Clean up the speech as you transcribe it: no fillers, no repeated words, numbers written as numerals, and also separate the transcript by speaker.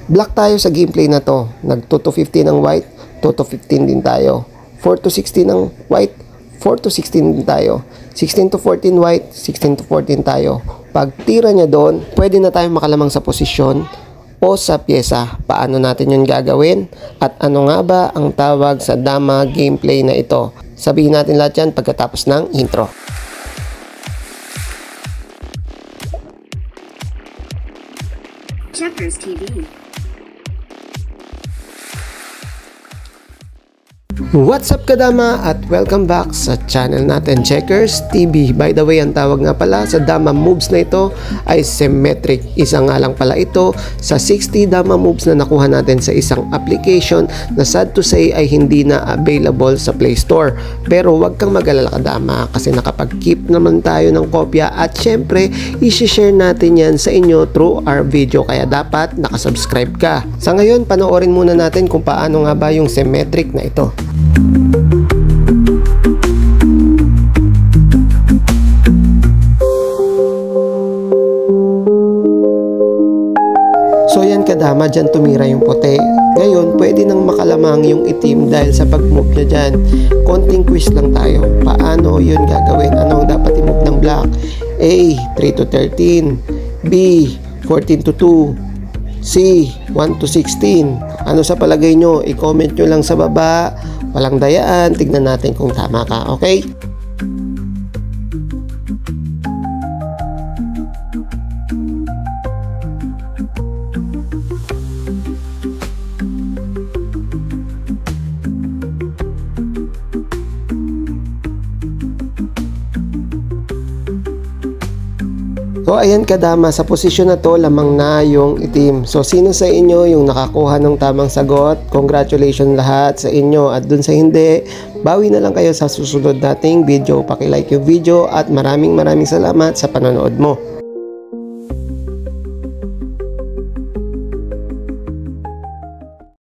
Speaker 1: Black tayo sa gameplay na to. Nag 2 to 15 ng white, 2 to 15 din tayo. 4 to 16 ng white, 4 to 16 din tayo. 16 to 14 white, 16 to 14 tayo. Pag tira niya doon, pwede na tayo makalamang sa posisyon o sa pyesa. Paano natin yun gagawin? At ano nga ba ang tawag sa dama gameplay na ito? Sabihin natin lahat yan pagkatapos ng intro.
Speaker 2: Checkers TV.
Speaker 1: What's up kadama at welcome back sa channel natin Checkers TV. By the way, ang tawag nga pala sa dama moves na ito ay symmetric. Isa nga lang pala ito sa 60 dama moves na nakuha natin sa isang application na sad to say ay hindi na available sa Play Store. Pero wag kang mag-alala kadama kasi nakapag-keep naman tayo ng kopya at syempre i-share natin yan sa inyo through our video, kaya dapat nakasubscribe ka. Sa ngayon, panoorin muna natin kung paano nga ba yung symmetric na ito. So yan kadama, dyan tumira yung puti. Ngayon, pwede nang makalamang yung itim dahil sa pag-move niya dyan. Konting quiz lang tayo. Paano yun gagawin? Ano ang dapat i-move ng black? A, 3 to 13. B, 14 to 2. C, 1 to 16. Ano sa palagay nyo? I-comment nyo lang sa baba. Walang dayaan. Tignan natin kung tama ka. Okay? So ayan kadama, sa posisyon na to lamang na yung itim. So sino sa inyo yung nakakuha ng tamang sagot? Congratulations lahat sa inyo, at dun sa hindi, bawi na lang kayo sa susunod nating video. Paki-like yung video at maraming salamat sa panonood mo.